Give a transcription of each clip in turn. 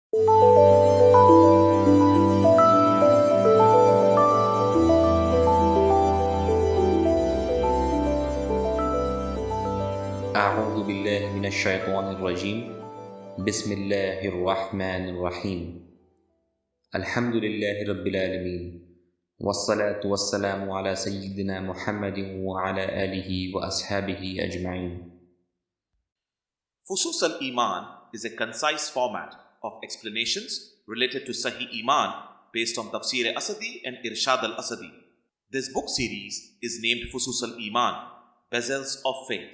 أعوذ بالله من الشيطان الرجيم بسم الله الرحمن الرحيم الحمد لله رب العالمين والصلاة والسلام على سيدنا محمد وعلى آله وأصحابه أجمعين. Fusus al-Iman is a concise format of explanations related to Sahih Iman based on Tafsir Asadi and Irshad al-Asadi. This book series is named Fusus al-Iman, Bezels of Faith,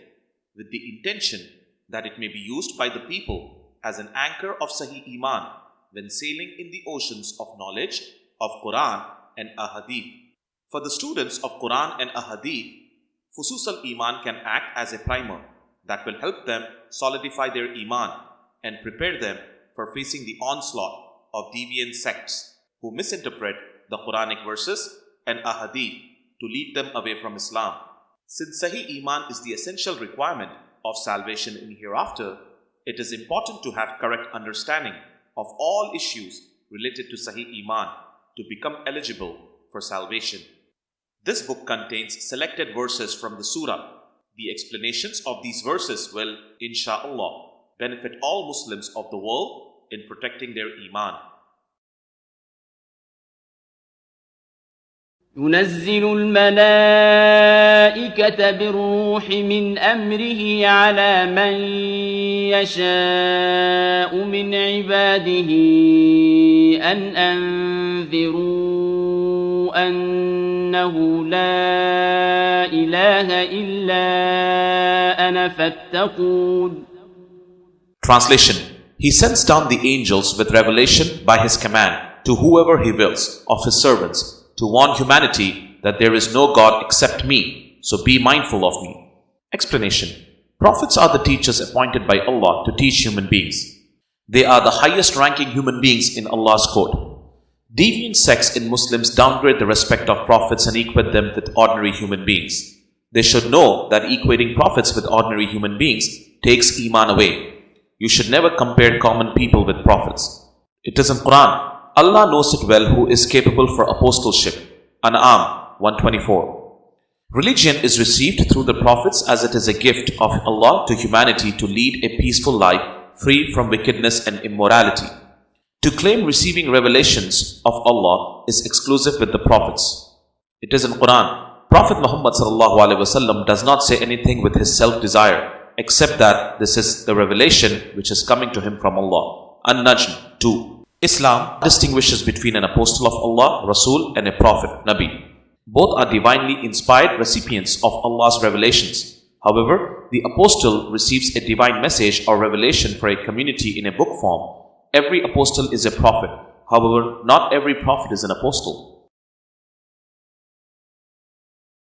with the intention that it may be used by the people as an anchor of Sahih Iman when sailing in the oceans of knowledge of Quran and Ahadith. For the students of Quran and Ahadith, Fusus al-Iman can act as a primer that will help them solidify their Iman and prepare them for facing the onslaught of deviant sects who misinterpret the Quranic verses and Ahadith to lead them away from Islam. Since Sahih Iman is the essential requirement of salvation in hereafter, it is important to have correct understanding of all issues related to Sahih Iman to become eligible for salvation. This book contains selected verses from the surah. The explanations of these verses will, insha'Allah, benefit all Muslims of the world in protecting their Iman. ينزل الملائكة بالروح من أمره على من يشاء من عباده أن أنذروا أنه لا إله إلا أنا فاتقون. Translation: He sends down the angels with revelation by His command to whoever He wills of His servants, to warn humanity that there is no God except me, so be mindful of me. Explanation: Prophets are the teachers appointed by Allah to teach human beings. They are the highest ranking human beings in Allah's court. Deviant sects in Muslims downgrade the respect of prophets and equate them with ordinary human beings. They should know that equating prophets with ordinary human beings takes Iman away. You should never compare common people with prophets. It is in Quran. Allah knows it well who is capable for apostleship. An'am 124. Religion is received through the prophets as it is a gift of Allah to humanity to lead a peaceful life free from wickedness and immorality. To claim receiving revelations of Allah is exclusive with the prophets. It is in Quran. Prophet Muhammad ﷺ does not say anything with his self-desire except that this is the revelation which is coming to him from Allah. An-Najm 2. Islam distinguishes between an apostle of Allah, Rasul, and a prophet, Nabi. Both are divinely inspired recipients of Allah's revelations. However, the apostle receives a divine message or revelation for a community in a book form. Every apostle is a prophet. However, not every prophet is an apostle.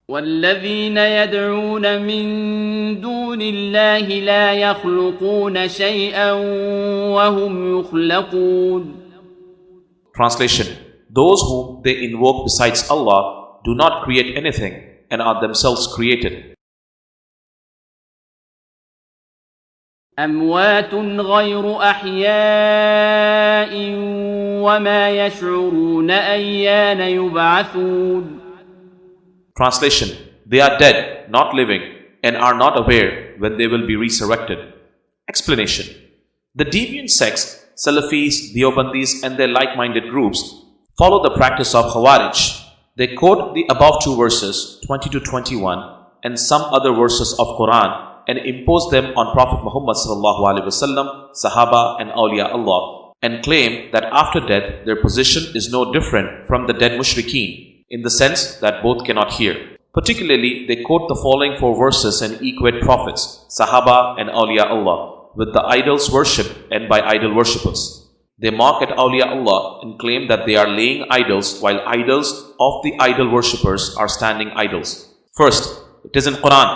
والذين يدعون من دون الله لا يخلقون شيئا وهم يخلقون. Translation: Those whom they invoke besides Allah do not create anything and are themselves created. أموات غير أحياء وما يشعرون أيان يبعثون. Translation: They are dead, not living, and are not aware when they will be resurrected. Explanation: The deviant sects, Salafis, Deobandis, and their like-minded groups follow the practice of Khawarij. They quote the above two verses, 20 to 21, and some other verses of Quran and impose them on Prophet Muhammad ﷺ, Sahaba, and Awliya Allah, and claim that after death their position is no different from the dead mushrikeen, in the sense that both cannot hear. Particularly, they quote the following four verses and equate prophets, Sahaba, and Awliya Allah with the idols worship and by idol worshippers. They mock at Awliya Allah and claim that they are laying idols while idols of the idol worshippers are standing idols. First, it is in Quran.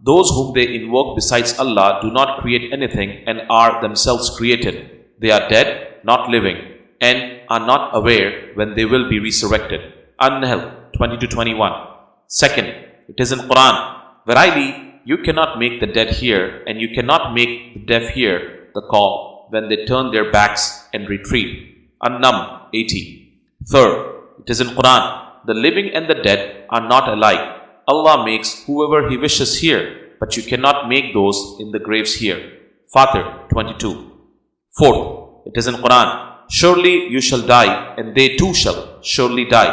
Those whom they invoke besides Allah do not create anything and are themselves created. They are dead, not living, and are not aware when they will be resurrected. An-Nahl 20 to 21. Second, it is in Quran. Verily, you cannot make the dead hear and you cannot make the deaf hear the call. when they turn their backs and retreat. An-Naml 80. Third, it is in Quran, the living and the dead are not alike. Allah makes whoever He wishes here, but you cannot make those in the graves here. Fatir 22. Fourth, it is in Quran, surely you shall die, and they too shall surely die.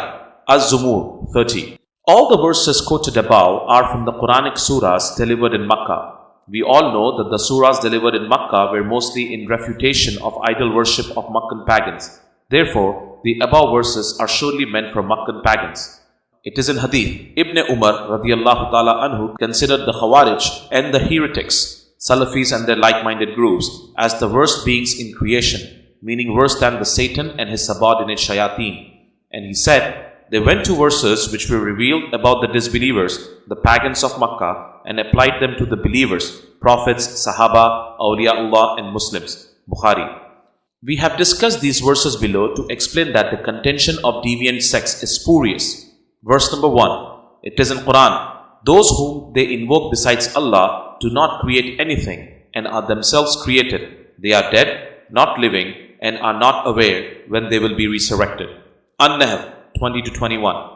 Az-Zumur 30. All the verses quoted above are from the Quranic surahs delivered in Makkah. We all know that the surahs delivered in Makkah were mostly in refutation of idol worship of Makkan pagans. Therefore, the above verses are surely meant for Makkan pagans. It is in Hadith, Ibn Umar radiallahu ta'ala anhu considered the Khawarij and the heretics, Salafis and their like-minded groups, as the worst beings in creation, meaning worse than the Satan and his subordinate shayateen. And he said, they went to verses which were revealed about the disbelievers, the pagans of Makkah, and applied them to the believers, prophets, Sahaba, Awliyaullah and Muslims. Bukhari. We have discussed these verses below to explain that the contention of deviant sects is spurious. Verse number 1. It is in Quran, those whom they invoke besides Allah do not create anything and are themselves created. They are dead, not living, and are not aware when they will be resurrected. An-Nahl 20-21.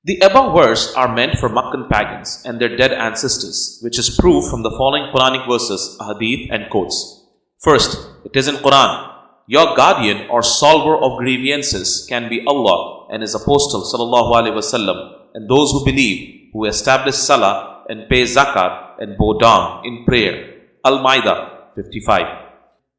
The above verse are meant for Makkan pagans and their dead ancestors, which is proof from the following Quranic verses, hadith and quotes. First, it is in Quran, your guardian or solver of grievances can be Allah and His Apostle sallallahu alaihi wasallam, and those who believe, who establish salah and pay zakat and bow down in prayer. Al-Maidah 55.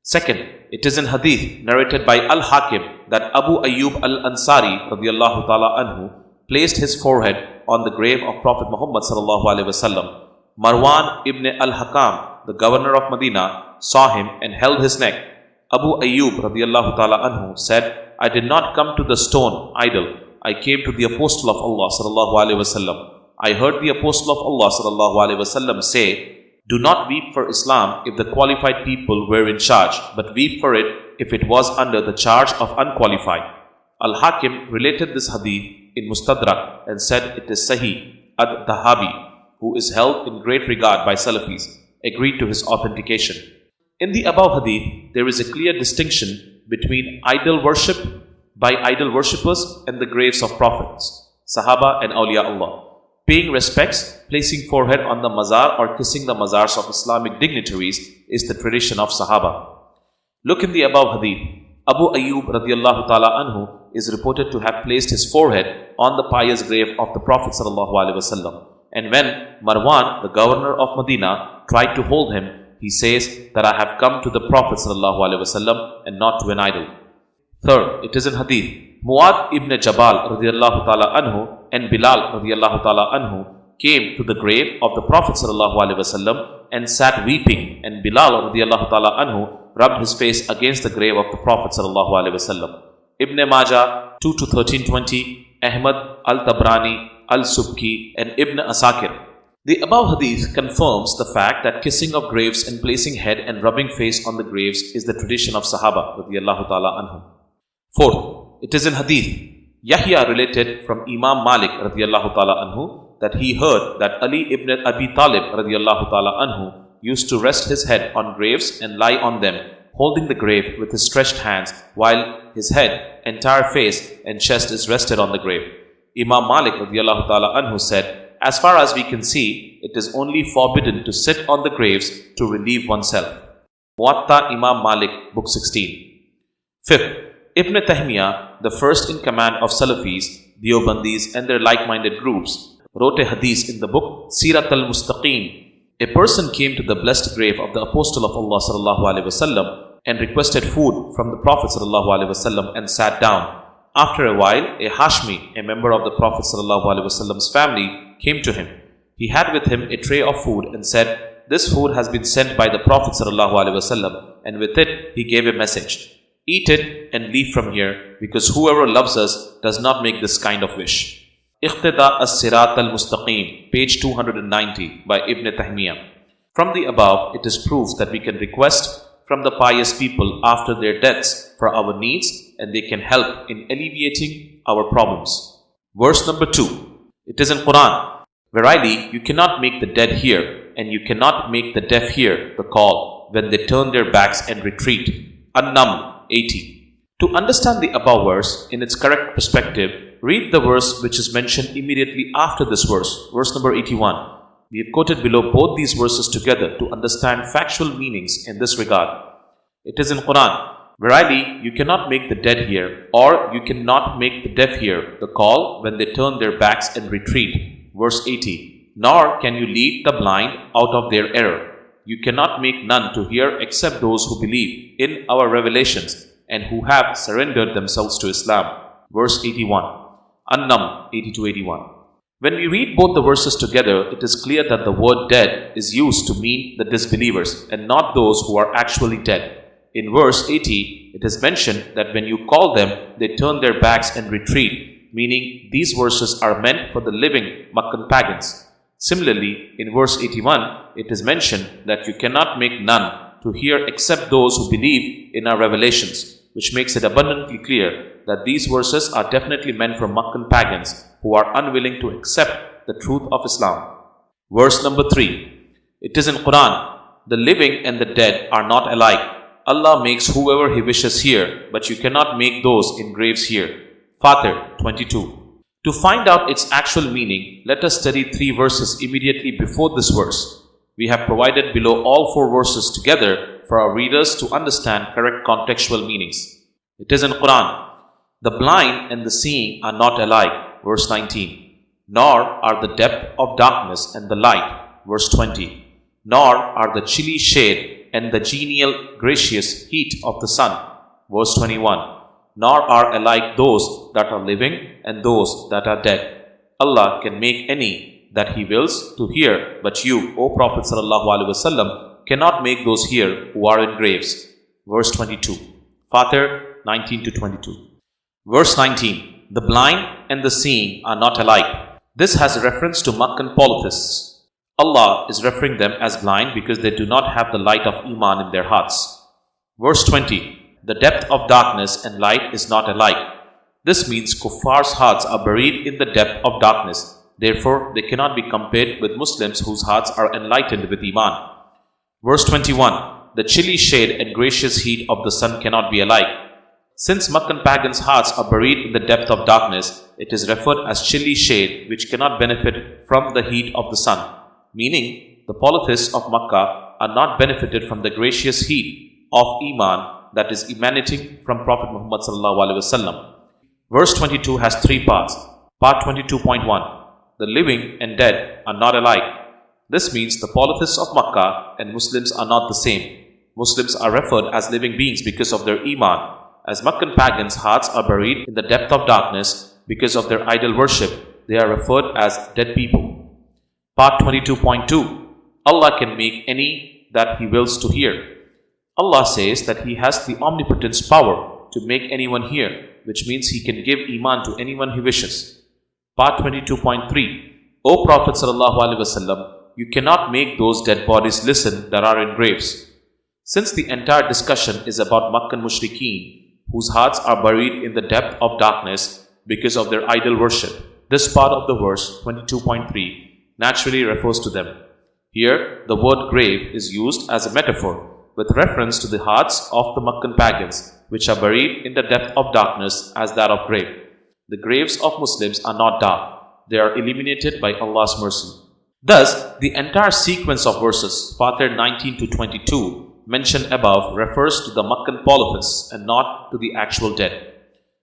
Second, it is in hadith narrated by Al-Hakim that Abu Ayyub Al-Ansari radiallahu ta'ala anhu placed his forehead on the grave of Prophet Muhammad sallallahu alaihi wasallam. Marwan ibn al-Hakam, the governor of Medina, saw him and held his neck. Abu Ayyub radiallahu ta'ala anhu said, I did not come to the stone idol. I came to the Apostle of Allah sallallahu alaihi wasallam. I heard the Apostle of Allah sallallahu alaihi wasallam say, do not weep for Islam if the qualified people were in charge, but weep for it if it was under the charge of unqualified. Al-Hakim related this hadith in Mustadrak and said it is Sahih. Ad-Dahabi, who is held in great regard by Salafis, agreed to his authentication. In the above hadith, there is a clear distinction between idol worship by idol worshippers and the graves of prophets, Sahaba and Awliyaullah. Paying respects, placing forehead on the mazar or kissing the mazars of Islamic dignitaries is the tradition of Sahaba. Look in the above hadith. Abu Ayyub radiallahu ta'ala anhu is reported to have placed his forehead on the pious grave of the Prophet sallallahu alaihi wasallam. And when Marwan, the governor of Medina, tried to hold him, he says that I have come to the Prophet sallallahu alaihi wasallam and not to an idol. Third, it is in hadith. Muad ibn Jabal radiallahu ta'ala anhu and Bilal radiallahu ta'ala anhu came to the grave of the Prophet sallallahu alaihi wasallam and sat weeping, and Bilal radiallahu ta'ala anhu rubbed his face against the grave of the Prophet sallallahu alaihi wasallam. Ibn Majah 2-1320, Ahmad al-Tabrani, al-Subki and Ibn Asakir. The above hadith confirms the fact that kissing of graves and placing head and rubbing face on the graves is the tradition of Sahaba radiallahu ta'ala anhu. Fourth, it is in hadith. Yahya related from Imam Malik radiallahu ta'ala anhu that he heard that Ali ibn Abi Talib radiallahu ta'ala anhu used to rest his head on graves and lie on them, holding the grave with his stretched hands, while his head, entire face and chest is rested on the grave. Imam Malik radiallahu ta'ala anhu said, as far as we can see, it is only forbidden to sit on the graves to relieve oneself. Muwatta Imam Malik, Book 16. Fifth, Ibn Taymiyyah, the first in command of Salafis, Deobandis and their like-minded groups, wrote a hadith in the book Sirat al-Mustaqim. A person came to the blessed grave of the Apostle of Allah sallallahu alaihi wasallam and requested food from the Prophet sallallahu alaihi wasallam and sat down. After a while, a Hashmi, a member of the Prophet sallallahu alaihi wasallam's family, came to him. He had with him a tray of food and said, this food has been sent by the Prophet sallallahu alaihi wasallam, and with it he gave a message. Eat it and leave from here, because whoever loves us does not make this kind of wish. Iqtida as-Sirat al-Mustaqim, page 290 by Ibn Taymiyyah. From the above, it is proof that we can request from the pious people after their deaths for our needs, and they can help in alleviating our problems. Verse number 2. It is in Quran. Verily, you cannot make the dead hear, and you cannot make the deaf hear the call when they turn their backs and retreat. An-Naml 80. To understand the above verse in its correct perspective, read the verse which is mentioned immediately after this verse, verse number 81. We have quoted below both these verses together to understand factual meanings in this regard. It is in Quran, verily you cannot make the dead hear, or you cannot make the deaf hear the call when they turn their backs and retreat. Verse 80. Nor can you lead the blind out of their error. You cannot make none to hear except those who believe in our revelations and who have surrendered themselves to Islam. Verse 81. An-Naml 80-81. When we read both the verses together, it is clear that the word dead is used to mean the disbelievers and not those who are actually dead. In verse 80, it is mentioned that when you call them, they turn their backs and retreat, meaning these verses are meant for the living Makkan pagans. Similarly, in verse 81, it is mentioned that you cannot make none to hear except those who believe in our revelations, which makes it abundantly clear that these verses are definitely meant for Makkan pagans who are unwilling to accept the truth of Islam. Verse number 3. It is in Quran, the living and the dead are not alike. Allah makes whoever He wishes hear, but you cannot make those in graves hear. Fatir 22. To find out its actual meaning, let us study 3 verses immediately before this verse. We have provided below all 4 verses together for our readers to understand correct contextual meanings. It is in Quran, the blind and the seeing are not alike. Verse 19. Nor are the depth of darkness and the light. Verse 20. Nor are the chilly shade and the genial gracious heat of the sun. Verse 21. Nor are alike those that are living and those that are dead. Allah can make any that He wills to hear, but you, O Prophet ﷺ, cannot make those hear who are in graves. Verse 22. Fatir 19-22. Verse 19. The blind and the seeing are not alike. This has reference to Makkan polytheists. Allah is referring them as blind because they do not have the light of Iman in their hearts. Verse 20. The depth of darkness and light is not alike. This means Kuffar's hearts are buried in the depth of darkness. Therefore, they cannot be compared with Muslims whose hearts are enlightened with Iman. Verse 21. The chilly shade and gracious heat of the sun cannot be alike. Since Makkan pagans' hearts are buried in the depth of darkness, it is referred as chilly shade which cannot benefit from the heat of the sun. Meaning, the polytheists of Makkah are not benefited from the gracious heat of Iman that is emanating from Prophet Muhammad ﷺ. Verse 22 has 3 parts. Part 22.1. The living and dead are not alike. This means the polytheists of Makkah and Muslims are not the same. Muslims are referred as living beings because of their Iman, as Makkan pagans' hearts are buried in the depth of darkness because of their idol worship. They are referred as dead people. Part 22.2. Allah can make any that He wills to hear. Allah says that He has the omnipotence power to make anyone hear, which means He can give Iman to anyone He wishes. Part 22.3. O Prophet ﷺ, you cannot make those dead bodies listen that are in graves. Since the entire discussion is about Makkan mushrikeen, whose hearts are buried in the depth of darkness because of their idol worship, this part of the verse 22.3 naturally refers to them. Here, the word grave is used as a metaphor with reference to the hearts of the Makkan pagans, which are buried in the depth of darkness as that of grave. The graves of Muslims are not dark. They are illuminated by Allah's mercy. Thus, the entire sequence of verses, Fatir 19-22, mentioned above refers to the Makkan polytheists and not to the actual dead.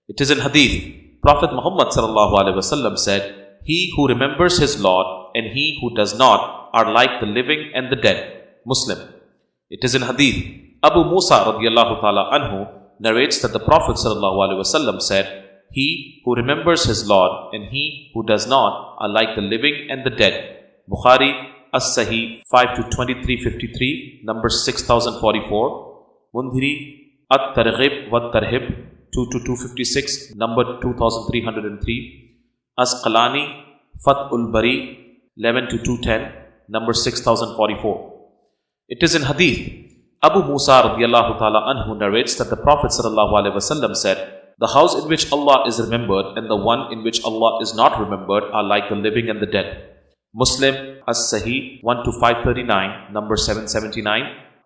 It is in Hadith. Prophet Muhammad ﷺ said, He who remembers his Lord and he who does not are like the living and the dead. Muslim. It is in Hadith. Abu Musa radiallahu ta'ala anhu narrates that the Prophet ﷺ said, He who remembers his Lord and he who does not are like the living and the dead. Bukhari As-Sahih 5-2353, number 6044. Mundhiri At-Targhib wa Tarhib 2-256, number 2303. Asqalani Fathul Bari 11-210, number 6044. It is in Hadith. Abu Musa radiallahu ta'ala anhu narrates that the Prophet ﷺ said, The house in which Allah is remembered and the one in which Allah is not remembered are like the living and the dead. Muslim As-Sahih 1-539, number 779.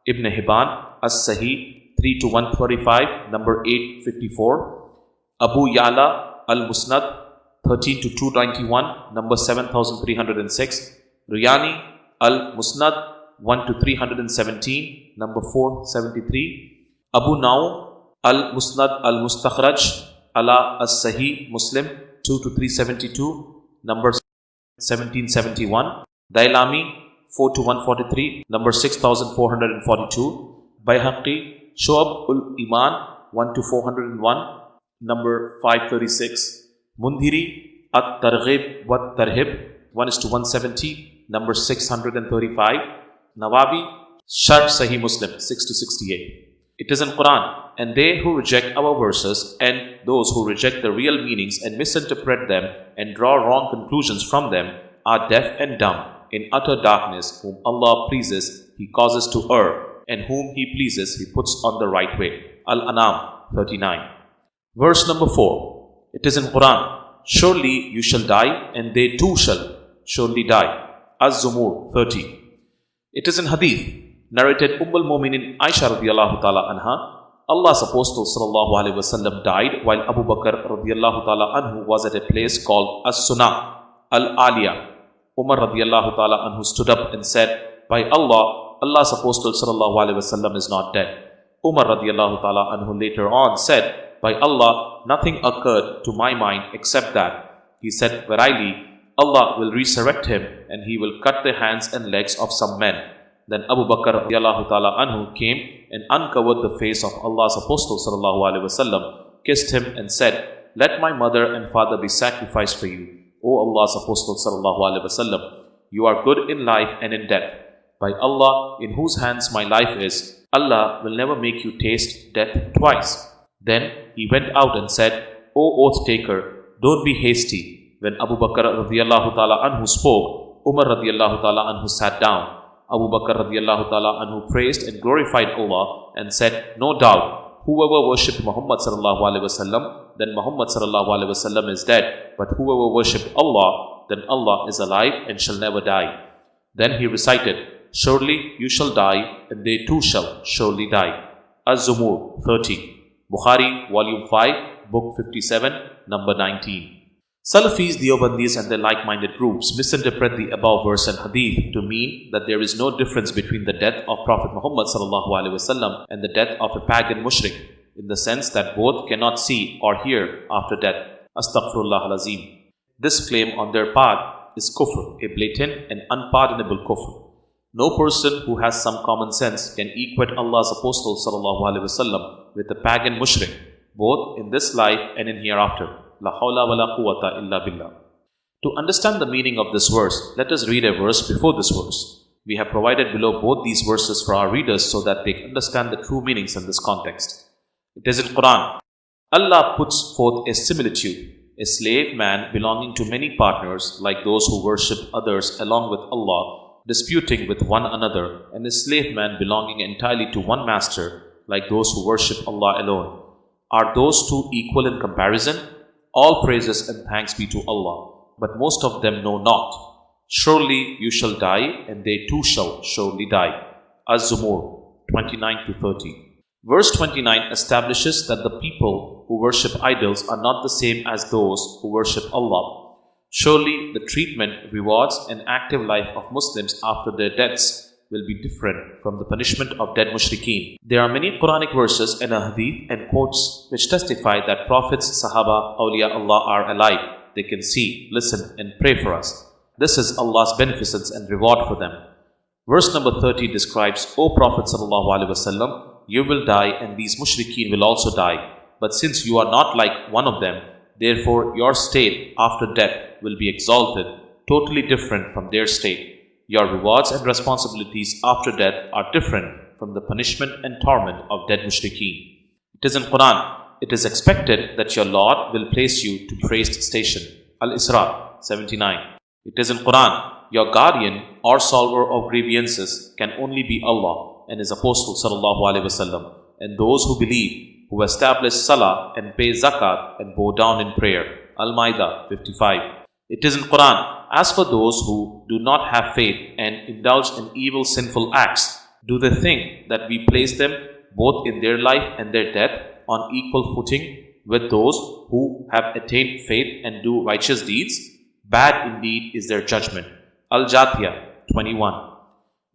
Ibn Hibban, As-Sahih 3 to 135, number 854. Abu Ya'la Al-Musnad 13 to 291, number 7306. Ruyani Al-Musnad 1 to 317, number 473. Abu Naum Al-Musnad Al-Mustakhraj Ala As-Sahih Muslim 2 to 372, number 1771. Dailami 4 to 143, number 6442. Bayhaqi Shu'ab ul-Iman 1 to 401, number 536. Mundhiri At-Targhib wa Tarhib 1 is to 170, number 635. Nawawi Sharh Sahih Muslim 6 to 68. It is in Quran, and they who reject our verses and those who reject the real meanings and misinterpret them and draw wrong conclusions from them are deaf and dumb in utter darkness. Whom Allah pleases, He causes to err, and whom He pleases, He puts on the right way. Al-An'am 39. Verse number 4. It is in Quran, surely you shall die, and they too shall surely die. Az-Zumur 30. It is in Hadith, narrated al-Mu'minin Aisha radiyallahu ta'ala anha, Allah's Apostle sallallahu alaihi wasallam died while Abu Bakr radiyallahu ta'ala anhu was at a place called As-Suna Al-Aliyah. Umar radiyallahu ta'ala anhu stood up and said, by Allah, Allah's Apostle sallallahu alaihi wasallam is not dead. Umar radiyallahu ta'ala anhu later on said, by Allah, nothing occurred to my mind except that. He said, verily, Allah will resurrect him and He will cut the hands and legs of some men. Then Abu Bakr radiyallahu ta'ala anhu came and uncovered the face of Allah's Apostle sallallahu alaihi wasallam, kissed him and said, let my mother and father be sacrificed for you, O Allah's Apostle sallallahu alaihi wasallam. You are good in life and in death. By Allah, in whose hands my life is, Allah will never make you taste death twice. Then he went out and said, O oath taker, don't be hasty. When Abu Bakr radiyallahu ta'ala anhu spoke, Umar radiyallahu ta'ala anhu sat down. Abu Bakr radiyallahu ta'ala anhu praised and glorified Allah and said, no doubt, whoever worshipped Muhammad sallallahu alaihi wasallam, then Muhammad sallallahu alaihi wasallam is dead. But whoever worshipped Allah, then Allah is alive and shall never die. Then he recited, surely you shall die, and they too shall surely die. Az-Zumur 30. Bukhari, volume 5, book 57, number 19. Salafis, Deobandis and their like-minded groups misinterpret the above verse and hadith to mean that there is no difference between the death of Prophet Muhammad sallallahu alaihi wasallam and the death of a pagan mushrik, in the sense that both cannot see or hear after death. Astaghfirullah al-Azim. This claim on their part is kufr, a blatant and unpardonable kufr. No person who has some common sense can equate Allah's Apostle sallallahu alaihi wasallam with a pagan mushrik, both in this life and in hereafter. La hawla wa la quwwata illa billah. To understand the meaning of this verse, let us read a verse before this verse. We have provided below both these verses for our readers so that they understand the true meanings in this context. It is in Quran. Allah puts forth a similitude, a slave man belonging to many partners like those who worship others along with Allah, disputing with one another, and a slave man belonging entirely to one master like those who worship Allah alone. Are those two equal in comparison? All praises and thanks be to Allah, but most of them know not. Surely you shall die, and they too shall surely die. Az-Zumur 29 to 30. Verse 29 establishes that the people who worship idols are not the same as those who worship Allah. Surely the treatment, rewards, and active life of Muslims after their deaths will be different from the punishment of dead mushrikeen. There are many Quranic verses and a hadith and quotes which testify that prophets, Sahaba, Awliya Allah are alive. They can see, listen, and pray for us. This is Allah's beneficence and reward for them. Verse number 30 describes, O Prophet sallallahu alaihi wasallam, you will die and these mushrikeen will also die. But since you are not like one of them, therefore your state after death will be exalted, totally different from their state. Your rewards and responsibilities after death are different from the punishment and torment of dead mushrikeen. It is in Quran. It is expected that your Lord will place you to praised station. Al-Isra 79. It is in Quran. Your guardian or solver of grievances can only be Allah and His Apostle sallallahu alaihi wasallam, and those who believe, who establish salah and pay zakat and bow down in prayer. Al-Ma'idah 55. It is in Quran. As for those who do not have faith and indulge in evil sinful acts, Do they think that we place them both in their life and their death on equal footing with those who have attained faith and do righteous deeds? Bad indeed is their judgment. Al-Jathiyah 21.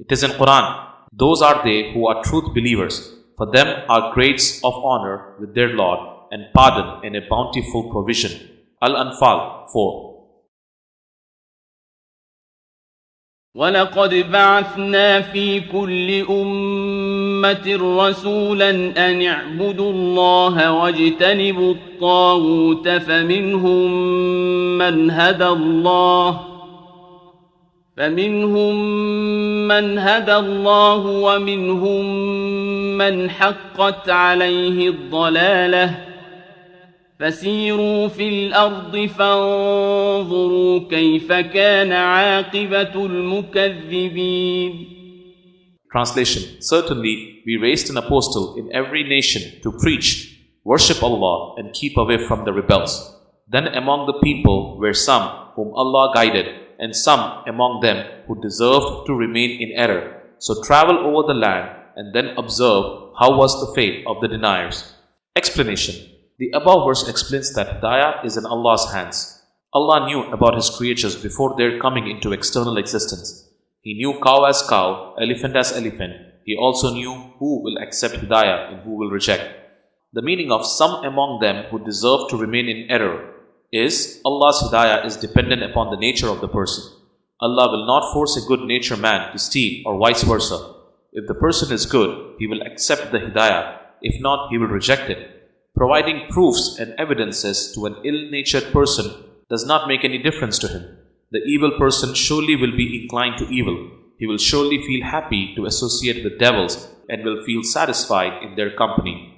It is in Quran, those are they who are truth believers. For them are grades of honor with their Lord and pardon and a bountiful provision. Al-Anfal 4. ولقد بعثنا في كل أمة رسولا أن اعبدوا الله واجتنبوا الطاغوت فمنهم من هدى الله ومنهم من حقت عليه الضلالة فسيروا في الأرض فانظروا كيف كان عاقبة المكذبين. Translation. Certainly, we raised an apostle in every nation to preach, worship Allah and keep away from the rebels. Then among the people were some whom Allah guided and some among them who deserved to remain in error. So travel over the land and then observe how was the fate of the deniers. Explanation. The above verse explains that Hidayah is in Allah's hands. Allah knew about His creatures before their coming into external existence. He knew cow as cow, elephant as elephant. He also knew who will accept Hidayah and who will reject. The meaning of some among them who deserve to remain in error is Allah's Hidayah is dependent upon the nature of the person. Allah will not force a good-natured man to steal or vice versa. If the person is good, he will accept the Hidayah. If not, he will reject it. Providing proofs and evidences to an ill-natured person does not make any difference to him. The evil person surely will be inclined to evil. He will surely feel happy to associate with devils and will feel satisfied in their company.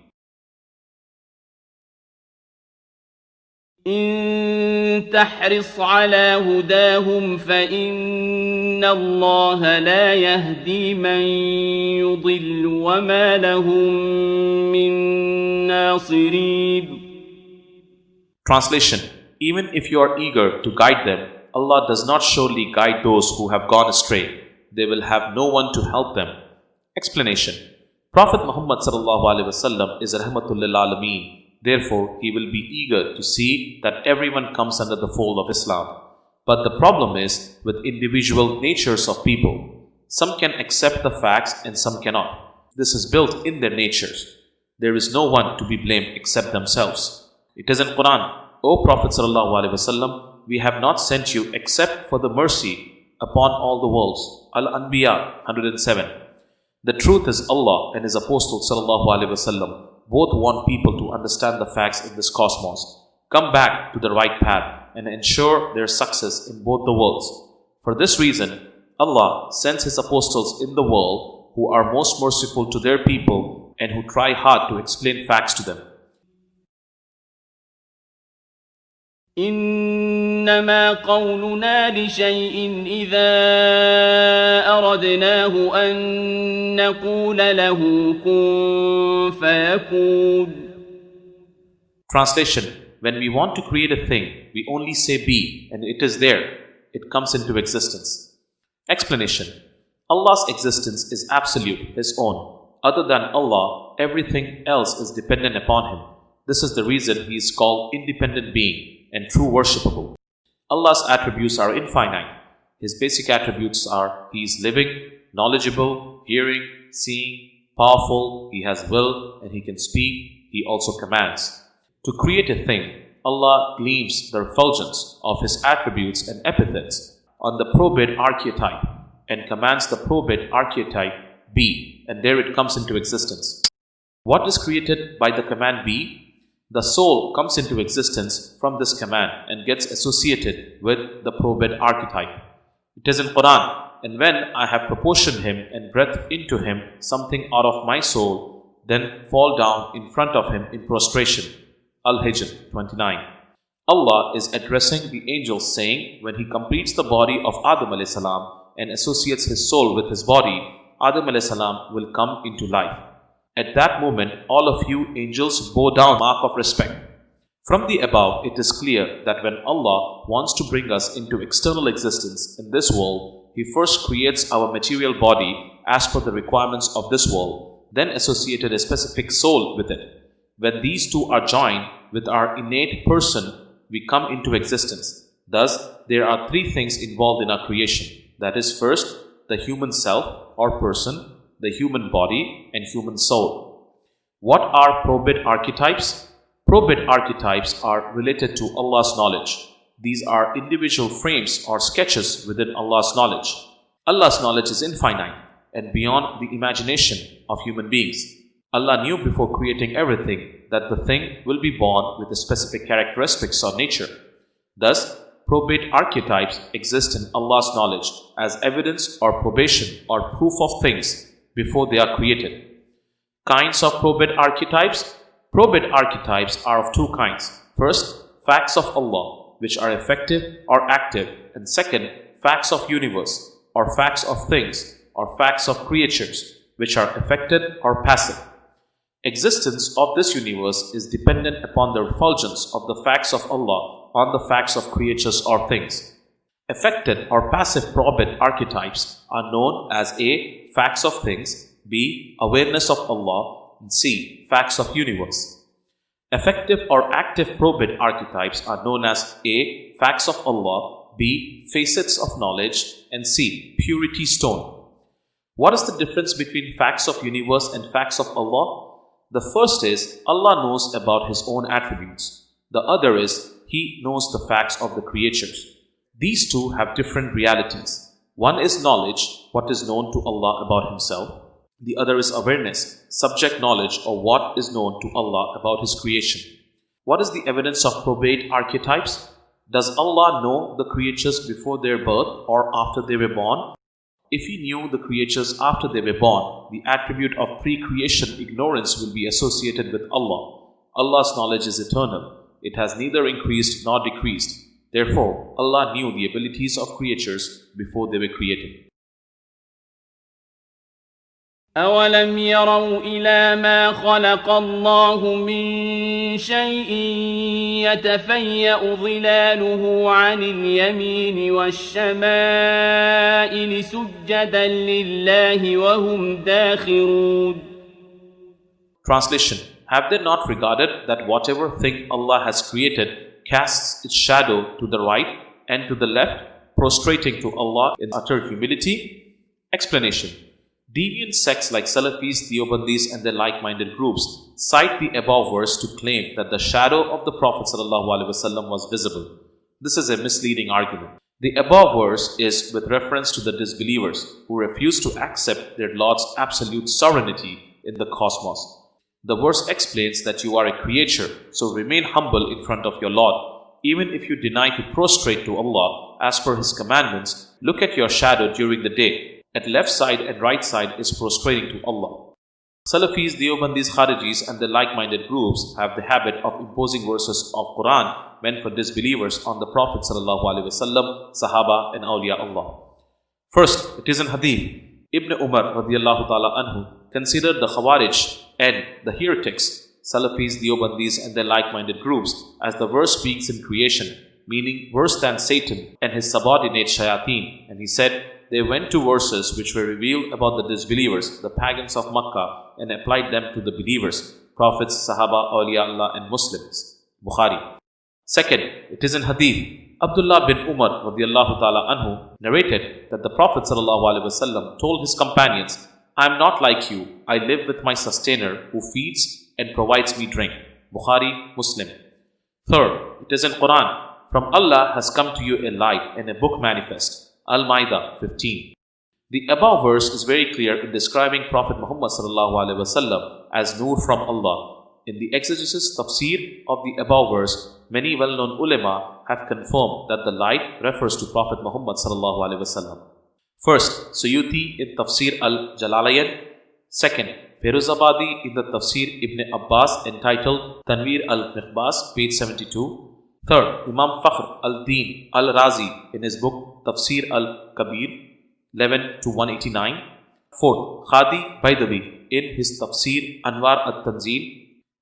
إن تحرص على هداهم فإن الله لا يهدي من يضل وما لهم من ناصرين. Translation. Even if you are eager to guide them, Allah does not surely guide those who have gone astray. They will have no one to help them. Explanation. Prophet Muhammad ﷺ is Rahmatul lil Alameen. Therefore, he will be eager to see that everyone comes under the fold of Islam. But the problem is with individual natures of people. Some can accept the facts and some cannot. This is built in their natures. There is no one to be blamed except themselves. It is in Quran, O Prophet ﷺ, we have not sent you except for the mercy upon all the worlds. Al-Anbiya 107. The truth is Allah and His Apostle ﷺ both want people to understand the facts in this cosmos, come back to the right path and ensure their success in both the worlds. For this reason, Allah sends His apostles in the world who are most merciful to their people and who try hard to explain facts to them. إنما قولنا لشيء إذا أردناه أن نقول له كن فيكون. Translation. When we want to create a thing, we only say be and it is there. It comes into existence. Explanation. Allah's existence is absolute, His own. Other than Allah, everything else is dependent upon Him. This is the reason He is called independent being and true worshipable. Allah's attributes are infinite. His basic attributes are He is living, knowledgeable, hearing, seeing, powerful, He has will and He can speak, He also commands. To create a thing, Allah gleams the refulgence of His attributes and epithets on the probate archetype and commands the probate archetype be, and there it comes into existence. What is created by the command be? The soul comes into existence from this command and gets associated with the probate archetype. It is in Quran, and when I have proportioned him and breathed into him something out of my soul, then fall down in front of him in prostration. Al-Hijr 29. Allah is addressing the angels saying, when He completes the body of Adam a.s. and associates his soul with his body, Adam a.s. will come into life. At that moment, all of you angels bow down mark of respect. From the above, it is clear that when Allah wants to bring us into external existence in this world, He first creates our material body as per the requirements of this world, then associated a specific soul with it. When these two are joined with our innate person, we come into existence. Thus, there are three things involved in our creation. That is, first, the human self or person, the human body, and human soul. What are probate archetypes? Probate archetypes are related to Allah's knowledge. These are individual frames or sketches within Allah's knowledge. Allah's knowledge is infinite and beyond the imagination of human beings. Allah knew before creating everything that the thing will be born with the specific characteristics or nature. Thus, probate archetypes exist in Allah's knowledge as evidence or probation or proof of things before they are created. Kinds of probate archetypes. Probate archetypes are of two kinds. First, facts of Allah, which are effective or active, and second, facts of universe, or facts of things, or facts of creatures, which are affected or passive. Existence of this universe is dependent upon the refulgence of the facts of Allah on the facts of creatures or things. Affected or passive probate archetypes are known as A. Facts of things, B. Awareness of Allah, and C. Facts of universe. Effective or active probate archetypes are known as A. Facts of Allah, B. Facets of knowledge, and C. Purity stone. What is the difference between facts of universe and facts of Allah? The first is Allah knows about His own attributes. The other is He knows the facts of the creatures. These two have different realities. One is knowledge, what is known to Allah about Himself. The other is awareness, subject knowledge or what is known to Allah about His creation. What is the evidence of probate archetypes? Does Allah know the creatures before their birth or after they were born? If He knew the creatures after they were born, the attribute of pre-creation ignorance will be associated with Allah. Allah's knowledge is eternal. It has neither increased nor decreased. Therefore, Allah knew the abilities of creatures before they were created. أولم يروا إلى ما خلق الله من شيء يتفيأ ظلاله عن اليمين والشمائل سجدا لله وهم داخرون. Translation: Have they not regarded that whatever thing Allah has created casts its shadow to the right and to the left, prostrating to Allah in utter humility? Explanation: Deviant sects like Salafis, Deobandis and their like-minded groups cite the above verse to claim that the shadow of the Prophet ﷺ was visible. This is a misleading argument. The above verse is with reference to the disbelievers who refuse to accept their Lord's absolute sovereignty in the cosmos. The verse explains that you are a creature, so remain humble in front of your Lord. Even if you deny to prostrate to Allah as per His commandments, look at your shadow during the day. At left side and right side is prostrating to Allah. Salafis, Deobandis, Kharijis and the like-minded groups have the habit of imposing verses of Quran meant for disbelievers on the Prophet ﷺ, Sahaba and Awliya Allah. First, it is in Hadith. Ibn Umar radiallahu ta'ala anhu considered the Khawarij and the heretics, Salafis, Deobandis and their like-minded groups as the verse speaks in creation, meaning worse than Satan and his subordinate shayateen, and he said, they went to verses which were revealed about the disbelievers, the pagans of Makkah, and applied them to the believers, prophets, Sahaba, Awliya Allah and Muslims. Bukhari. Second, it is in Hadith. Abdullah bin Umar radiallahu ta'ala anhu narrated that the Prophet ﷺ told his companions, I am not like you, I live with my sustainer who feeds and provides me drink. Bukhari, Muslim. Third, it is in Quran. From Allah has come to you a light and a book manifest. Al-Ma'idah 15. The above verse is very clear in describing Prophet Muhammad ﷺ as Nur from Allah. In the exegesis tafsir of the above verse, many well-known ulama have confirmed that the light refers to Prophet Muhammad ﷺ. First, Suyuti in Tafsir al-Jalalayn. Second, Firuzabadi in the Tafsir Ibn Abbas entitled Tanwir al-Mikhbas, page 72. Third, Imam Fakhr al-Din al-Razi in his book Tafsir al-Kabir 11 to 189. Fourth, Khadi Baidawi in his Tafsir Anwar al-Tanzil.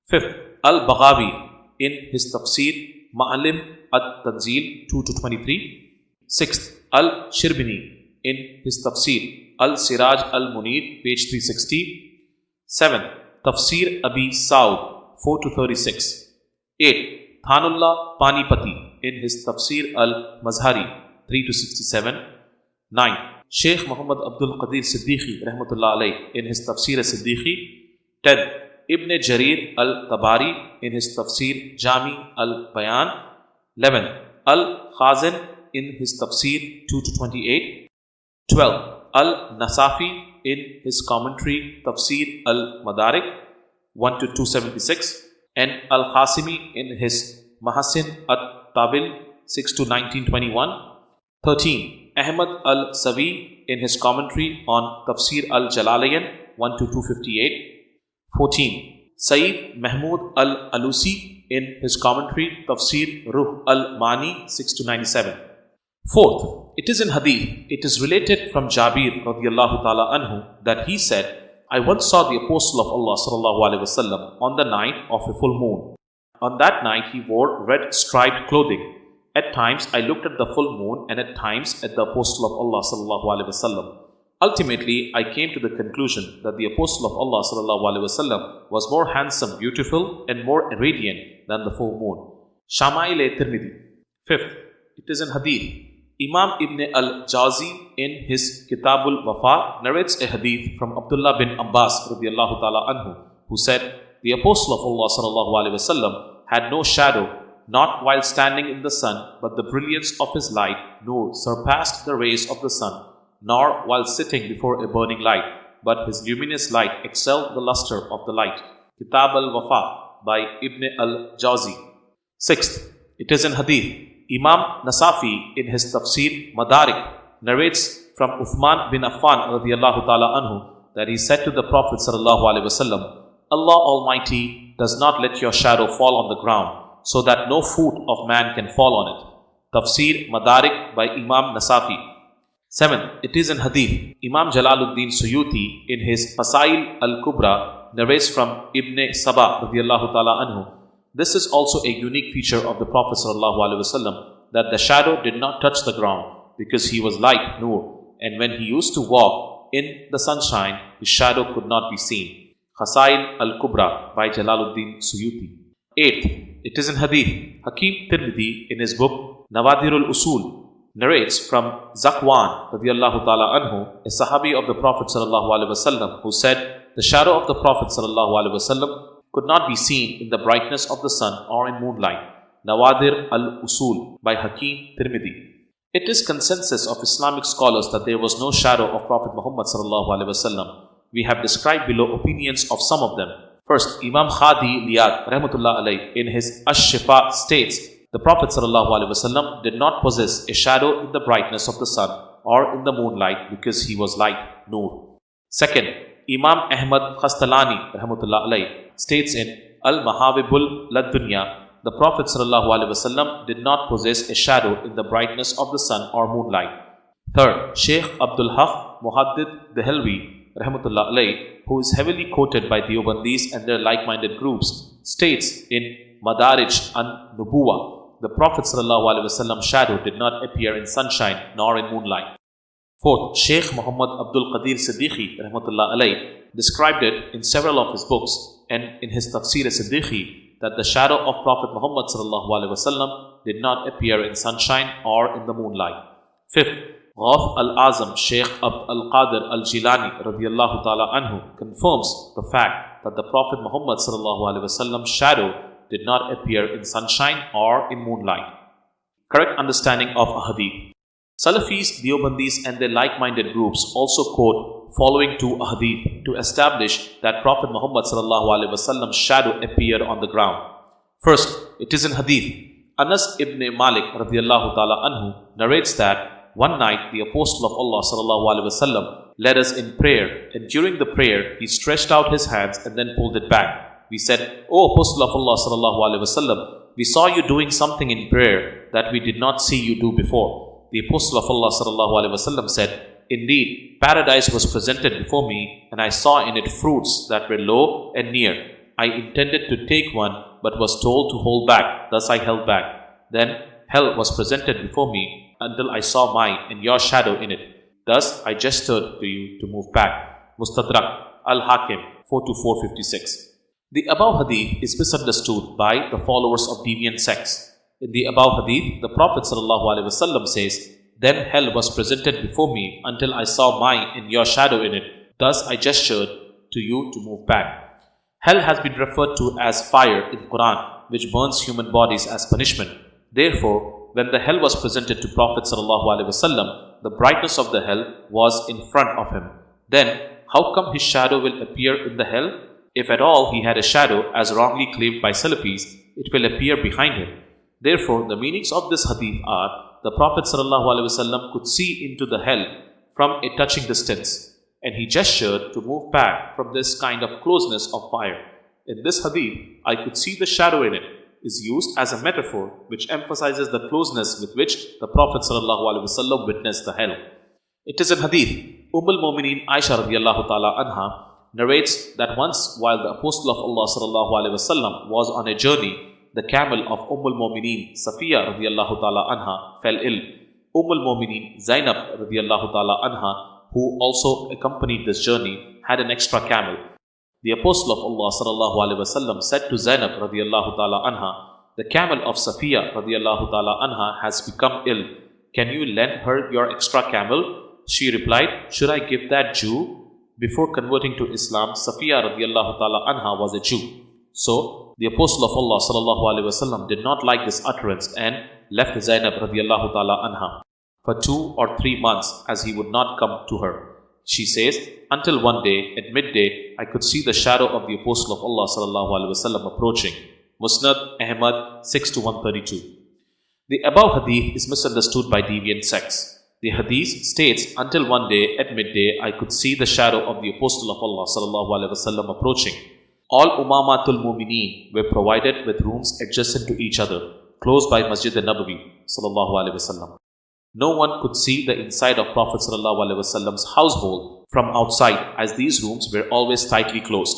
Fifth, Al-Baghawi in his Tafsir Ma'alim al-Tanzil 2 to 23. Sixth, Al-Shirbini in his Tafsir Al-Siraj Al-Munir, page 360. 7. Tafsir Abi Saud, 4-36. 8. Thanullah Panipati in his Tafsir Al-Mazhari, 3-67. 9. Sheikh Muhammad Abdul Qadir Siddiqui rahmatullah alayh in his Tafsir Siddiqi. 10. Ibn Jarir Al-Tabari in his Tafsir Jami Al-Bayan. 11. Al-Khazin in his Tafsir 2-28. 12. Al-Nasafi in his commentary Tafsir Al-Madarik 1-276, and Al-Khasimi in his Mahasin At-Tabil 6-1921. 13. Ahmad Al-Sawi in his commentary on Tafsir Al-Jalalayn 1-258. 14. Sayyid Mahmud Al-Alusi in his commentary Tafsir Ruh Al-Mani 6-97. 4th, it is in Hadith, it is related from Jabir radiyallahu ta'ala anhu that he said, I once saw the Apostle of Allah sallallahu alaihi wasallam on the night of a full moon. On that night he wore red striped clothing. At times I looked at the full moon and at times at the Apostle of Allah sallallahu alaihi wasallam. Ultimately, I came to the conclusion that the Apostle of Allah sallallahu alaihi wasallam was more handsome, beautiful, and more radiant than the full moon. Shama'il-e-Tirmidhi. 5th, it is in Hadith. Imam Ibn al-Jawzi in his Kitabul Wafa narrates a hadith from Abdullah bin Abbas radiyallahu ta'ala anhu, who said, the Apostle of Allah sallallahu alaihi wasallam had no shadow, not while standing in the sun, but the brilliance of his light, Nur, surpassed the rays of the sun, nor while sitting before a burning light, but his luminous light excelled the luster of the light. Kitab al-Wafa by Ibn al-Jawzi. 6th, it is in Hadith. Imam Nasafi in his Tafsir Madarik narrates from Uthman bin Affan radiyallahu ta'ala anhu that he said to the Prophet sallallahu alaihi wasallam, Allah Almighty does not let your shadow fall on the ground, so that no foot of man can fall on it. Tafsir Madarik by Imam Nasafi. 7. It is in Hadith. Imam Jalaluddin Suyuti in his Fasail Al-Kubra narrates from Ibn Saba radiyallahu ta'ala anhu. This is also a unique feature of the Prophet sallallahu alaihi wasallam, that the shadow did not touch the ground because he was light, Nur, and when he used to walk in the sunshine, his shadow could not be seen. Fasail Al-Kubra by Jalaluddin Suyuti. 8th, it is in Hadith. Hakim Tirmidhi in his book Nawadirul Usul narrates from Zakwan radiyallahu ta'ala anhu, a sahabi of the Prophet sallallahu alaihi wasallam, who said, the shadow of the Prophet sallallahu alaihi wasallam could not be seen in the brightness of the sun or in moonlight. Nawadir al-Usul by Hakim Tirmidhi. It is consensus of Islamic scholars that there was no shadow of Prophet Muhammad sallallahu alaihi wasallam. We have described below opinions of some of them. First, Imam Khadi Liyad rahmatullah alayh in his Ash-Shifa states, the Prophet sallallahu alaihi wasallam did not possess a shadow in the brightness of the sun or in the moonlight because he was light, Nur. Second, Imam Ahmad Khastalani rahmatullah alayh states in Al-Mahabibul Lad-Dunya, the Prophet sallallahu alaihi wasallam did not possess a shadow in the brightness of the sun or moonlight. Third, Sheikh Abdul Haq Muhaddid Dehelvi rahmatullah alayh, who is heavily quoted by Deobandis and their like-minded groups, states in Madarij an-Nubuwa, the Prophet sallallahu alaihi wasallam shadow did not appear in sunshine nor in moonlight. Fourth, Sheikh Muhammad Abdul Qadir Siddiqui rahmatullah alayh described it in several of his books and in his Tafsir Siddiqi that the shadow of Prophet Muhammad sallallahu alaihi wasallam did not appear in sunshine or in the moonlight. Fifth, Ghawth al-Azam Sheikh Abd al-Qadir al-Jilani radiyallahu ta'ala anhu confirms the fact that the Prophet Muhammad sallallahu alaihi wasallam's shadow did not appear in sunshine or in moonlight. Correct understanding of a hadith. Salafis, Deobandis and their like-minded groups also quote following two hadith to establish that Prophet Muhammad sallallahu alaihi wasallam's shadow appeared on the ground. First, it is in hadith. Anas ibn Malik radiyallahu ta'ala anhu narrates that one night the Apostle of Allah sallallahu alaihi wasallam led us in prayer, and during the prayer he stretched out his hands and then pulled it back. We said, O Apostle of Allah sallallahu alaihi wasallam, we saw you doing something in prayer that we did not see you do before. The Apostle of Allah sallallahu alaihi wasallam said, indeed, paradise was presented before me, and I saw in it fruits that were low and near. I intended to take one, but was told to hold back. Thus I held back. Then hell was presented before me until I saw mine and your shadow in it. Thus I gestured to you to move back. Mustadrak, Al-Hakim, 42456. The above hadith is misunderstood by the followers of deviant sects. In the above hadith, the Prophet ﷺ says, "Then hell was presented before me until I saw mine and your shadow in it. Thus I gestured to you to move back." Hell has been referred to as fire in Quran, which burns human bodies as punishment. Therefore, when the hell was presented to Prophet ﷺ, the brightness of the hell was in front of him. Then, how come his shadow will appear in the hell? If at all he had a shadow, as wrongly claimed by Salafis, it will appear behind him. Therefore, the meanings of this hadith are, the Prophet ﷺ could see into the hell from a touching distance, and he gestured to move back from this kind of closeness of fire. In this hadith, "I could see the shadow in it," is used as a metaphor which emphasizes the closeness with which the Prophet ﷺ witnessed the hell. It is in hadith, al-Mu'mineen Aisha radiallahu ta'ala anha narrates that once while the Apostle of Allah ﷺ was on a journey, the camel of al-Mu'mineen Safiya radiallahu ta'ala anha fell ill. al-Mu'mineen Zainab radiallahu ta'ala anha, who also accompanied this journey, had an extra camel. The Apostle of Allah ﷺ said to Zainab radiallahu ta'ala anha, "The camel of Safiya radiallahu ta'ala anha has become ill. Can you lend her your extra camel?" She replied, "Should I give that Jew?" Before converting to Islam, Safiya radiallahu ta'ala anha was a Jew. So, the Apostle of Allah ﷺ did not like this utterance and left Zainab radiallahu ta'ala anha for 2 or 3 months, as he would not come to her. She says, "Until one day, at midday, I could see the shadow of the Apostle of Allah ﷺ approaching." Musnad Ahmad 6-132. The above hadith is misunderstood by deviant sects. The hadith states, "Until one day, at midday, I could see the shadow of the Apostle of Allah ﷺ approaching." All Umamatul Mu'mineen were provided with rooms adjacent to each other, close by Masjid al-Nabawi ﷺ. No one could see the inside of Prophet ﷺ's household from outside, as these rooms were always tightly closed.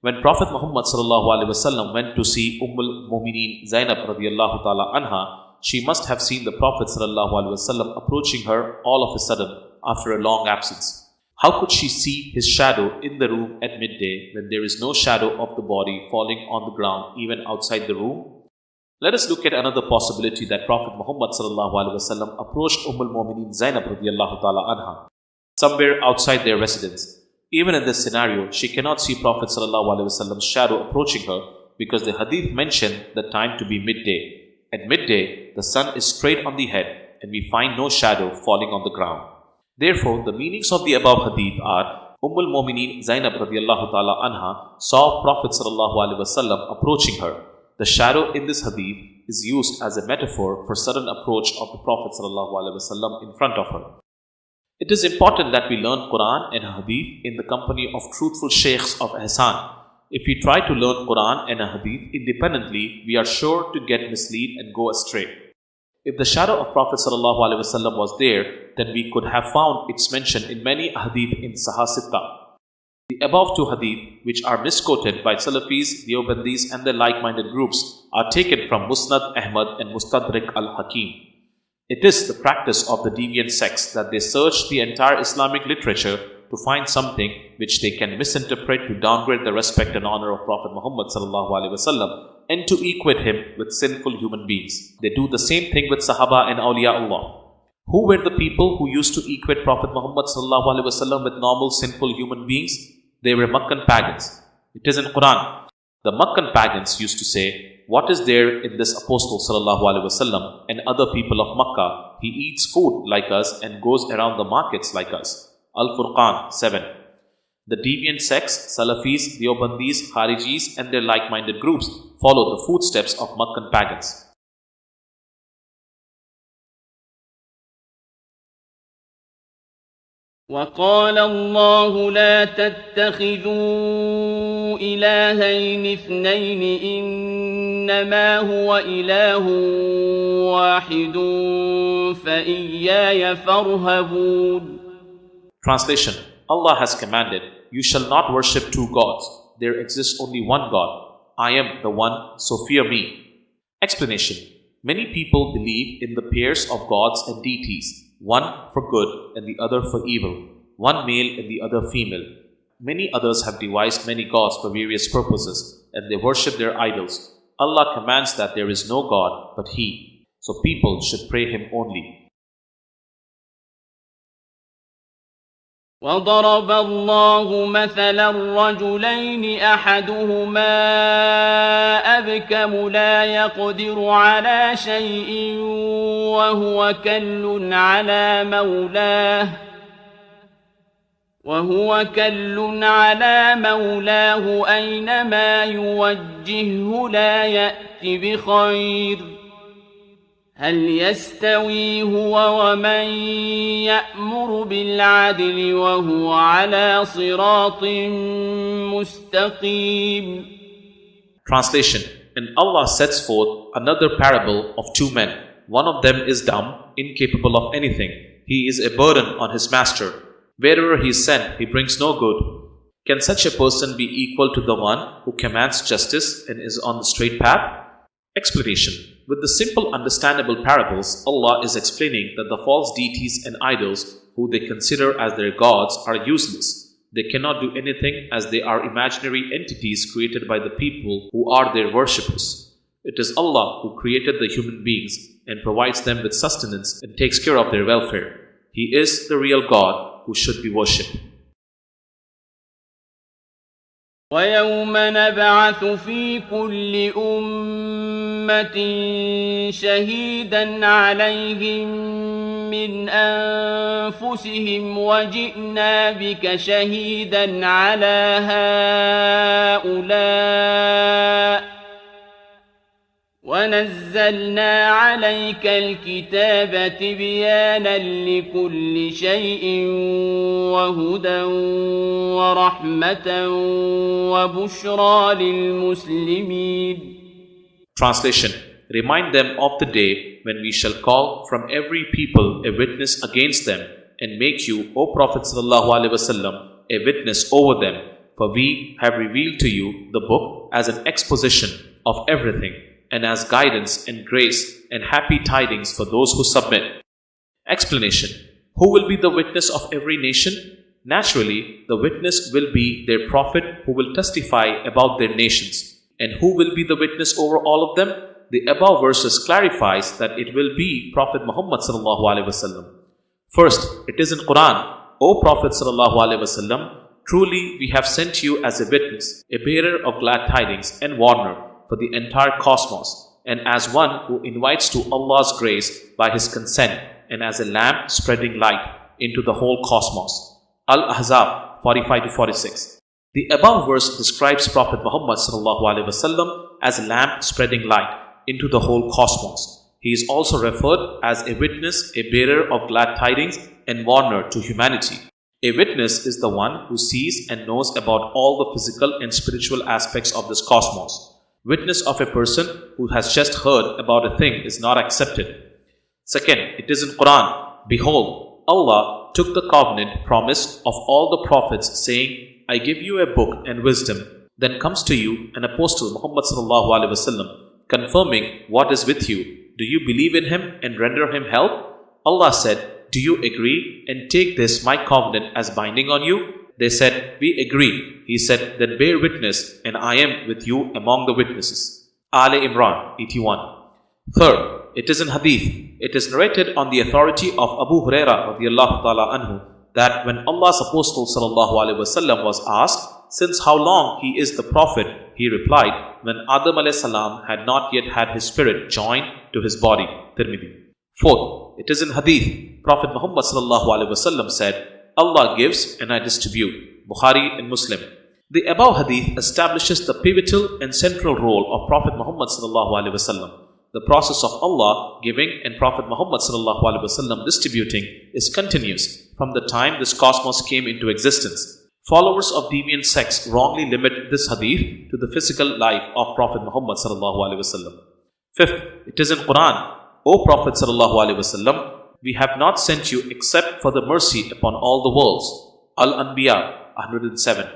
When Prophet Muhammad ﷺ went to see al-Mu'mineen Zainab radiallahu ta'ala anha, she must have seen the Prophet ﷺ approaching her all of a sudden after a long absence. How could she see his shadow in the room at midday when there is no shadow of the body falling on the ground even outside the room? Let us look at another possibility that Prophet Muhammad ﷺ approached al-Mu'mineen Zainab radiallahu ta'ala anha somewhere outside their residence. Even in this scenario, she cannot see Prophet ﷺ's shadow approaching her because the hadith mentioned the time to be midday. At midday, the sun is straight on the head and we find no shadow falling on the ground. Therefore, the meanings of the above hadith are, al-Mu'mineen Zainab radiallahu ta'ala anha saw Prophet ﷺ approaching her. The shadow in this hadith is used as a metaphor for sudden approach of the Prophet ﷺ in front of her. It is important that we learn Quran and Hadith in the company of truthful sheikhs of Ihsan. If we try to learn Quran and Hadith independently, we are sure to get misled and go astray. If the shadow of Prophet ﷺ was there, then we could have found its mention in many Hadith in Sahih Sitta. The above two hadith, which are misquoted by Salafis, Deobandis and their like-minded groups, are taken from Musnad Ahmad and Mustadrak al-Hakim. It is the practice of the deviant sects that they search the entire Islamic literature to find something which they can misinterpret to downgrade the respect and honor of Prophet Muhammad ﷺ and to equate him with sinful human beings. They do the same thing with Sahaba and Awliya Allah. Who were the people who used to equate Prophet Muhammad ﷺ with normal sinful human beings? They were Meccan pagans. It is in Quran. The Meccan pagans used to say, "What is there in this Apostle ﷺ and other people of Makkah? He eats food like us and goes around the markets like us." Al-Furqan 7. The deviant sects, Salafis, Deobandis, Kharijis and their like-minded groups follow the footsteps of Meccan pagans. وقال الله لا تتخذوا إلهين اثنين إنما هو إله واحد فإياي فارهبون. Translation: Allah has commanded, "You shall not worship two gods. There exists only one God. I am the one, so fear me." Explanation: Many people believe in the pairs of gods and deities. one for good and the other for evil, one male and the other female. Many others have devised many gods for various purposes, and they worship their idols. Allah commands that there is no God but He, so people should pray Him only. وضرب الله مثلا رجلين أحدهما أبكم لا يقدر على شيء وهو كل على مولاه أينما يوجهه لا يأت بخير هل يستوي هو ومن يأمر بالعدل وهو على صراط مستقيم. Translation. And Allah sets forth another parable of two men. One of them is dumb, incapable of anything. He is a burden on his master. Wherever he is sent, he brings no good. Can such a person be equal to the one who commands justice and is on the straight path? Explanation. With the simple understandable parables, Allah is explaining that the false deities and idols who they consider as their gods are useless. They cannot do anything as they are imaginary entities created by the people who are their worshippers. It is Allah who created the human beings and provides them with sustenance and takes care of their welfare. He is the real God who should be worshipped. وَيَوْمَ نَبْعَثُ فِي كُلِّ أُمَّةٍ شَهِيدًا عَلَيْهِمْ مِنْ أَنفُسِهِمْ وَجِئْنَا بِكَ شَهِيدًا عَلَى هَؤُلَاءِ وَنَزَّلْنَا عَلَيْكَ الْكِتَابَ تِبْيَانًا لِكُلِّ شَيْءٍ وَهُدًى وَرَحْمَةً وَبُشْرَى لِلْمُسْلِمِينَ. Translation. Remind them of the day when we shall call from every people a witness against them and make you, O Prophet ﷺ, a witness over them. For we have revealed to you the book as an exposition of everything, and as guidance and grace and happy tidings for those who submit. Explanation. Who will be the witness of every nation? Naturally, the witness will be their prophet who will testify about their nations. And who will be the witness over all of them? The above verses clarifies that it will be Prophet Muhammad ﷺ. First, it is in Quran, O Prophet ﷺ, truly we have sent you as a witness, a bearer of glad tidings and warner for the entire cosmos, and as one who invites to Allah's grace by His consent, and as a lamp spreading light into the whole cosmos. Al-Ahzab 45-46. The above verse describes Prophet Muhammad ﷺ as a lamp spreading light into the whole cosmos. He is also referred as a witness, a bearer of glad tidings and warner to humanity. A witness is the one who sees and knows about all the physical and spiritual aspects of this cosmos. Witness of a person who has just heard about a thing is not accepted. Second, it is in Quran, behold, Allah took the covenant promise of all the prophets, saying, I give you a book and wisdom. Then comes to you an apostle, Muhammad ﷺ, confirming what is with you. Do you believe in him and render him help? Allah said, do you agree and take this my covenant as binding on you? They said, we agree. He said, then bear witness, and I am with you among the witnesses. Ali Imran 81. Third, it is in Hadith. It is narrated on the authority of Abu Huraira radiallahu ta'ala anhu that when Allah's Apostle ﷺ was asked, since how long he is the Prophet, he replied, when Adam salam had not yet had his spirit joined to his body. Tirmidhi. Fourth, it is in Hadith. Prophet Muhammad ﷺ said, Allah gives and I distribute. Bukhari and Muslim. The above hadith establishes the pivotal and central role of Prophet Muhammad ﷺ. The process of Allah giving and Prophet Muhammad ﷺ distributing is continuous from the time this cosmos came into existence. Followers of deviant sects wrongly limit this hadith to the physical life of Prophet Muhammad ﷺ. Fifth, it is in Quran, O Prophet ﷺ, we have not sent you except for the mercy upon all the worlds. Al-Anbiya 107.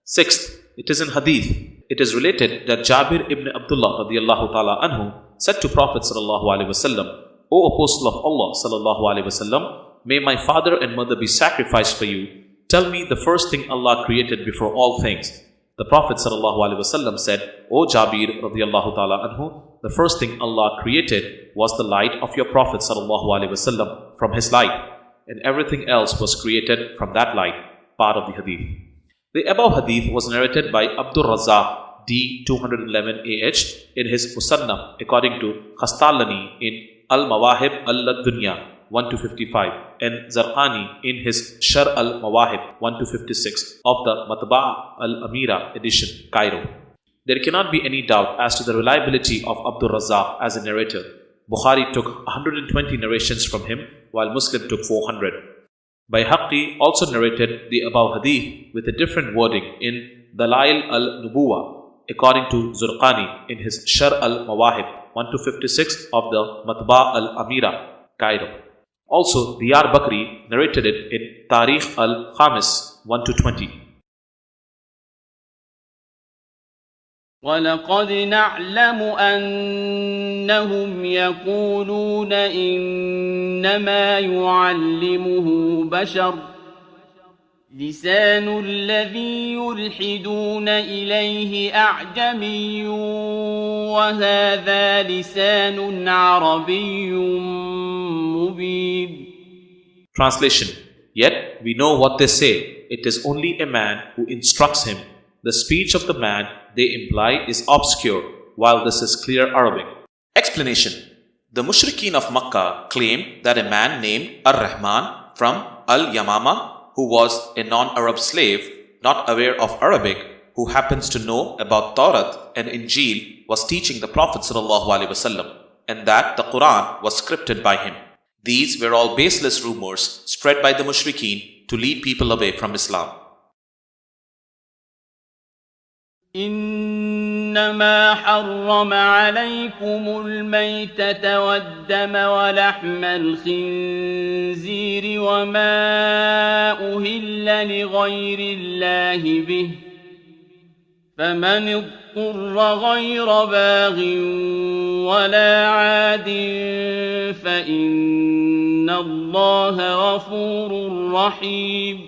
Sixth, it is in Hadith. It is related that Jabir ibn Abdullah radiallahu ta'ala anhu said to Prophet sallallahu alaihi wasallam, O O Apostle of Allah sallallahu alaihi wasallam, may my father and mother be sacrificed for you. Tell me the first thing Allah created before all things. The Prophet sallallahu alaihi wasallam said, O Jabir radiyallahu ta'ala anhu, the first thing Allah created was the light of your Prophet sallallahu alaihi wasallam from his light, and everything else was created from that light. Part of the hadith. The above hadith was narrated by Abdul Razzaq D 211 AH in his Musannaf according to Khastalani in Al-Mawahib Al-Dunya 1-55 and Zarqani in his Shar al-Mawahib 1-56 of the Matba'a al-Amira edition, Cairo. There cannot be any doubt as to the reliability of Abdul Razzaq as a narrator. Bukhari took 120 narrations from him, while Muslim took 400. Bayhaqi also narrated the above hadith with a different wording in Dalail al-Nubuwa according to Zurqani in his Shar al-Mawahib 1-56 of the Matba'a al-Amira, Cairo. Also, Diyar Bakri narrated it in Tarikh al-Khamis 1-20. وَلَقَدْ نَعْلَمُ أَنَّهُمْ يَقُولُونَ إِنَّمَا يُعَلِّمُهُ بَشَرٌ لِسَانُ الَّذِي يُلْحِدُونَ إِلَيْهِ أَعْجَمِيٌّ وَهَذَا لِسَانٌ عَرَبِيٌّ مُبِينٌ. Translation. Yet we know what they say. It is only a man who instructs him. The speech of the man they imply is obscure, while this is clear Arabic. Explanation. The Mushrikeen of Makkah claimed that a man named Ar-Rahman from Al-Yamama, who was a non-Arab slave, not aware of Arabic, who happens to know about Tawrat and Injil, was teaching the Prophet ﷺ, and that the Quran was scripted by him. These were all baseless rumors spread by the Mushrikeen to lead people away from Islam. إنما حرم عليكم الميتة والدم ولحم الخنزير وما أهل لغير الله به فمن اضطر غير باغ ولا عاد فإن الله غفور رحيم.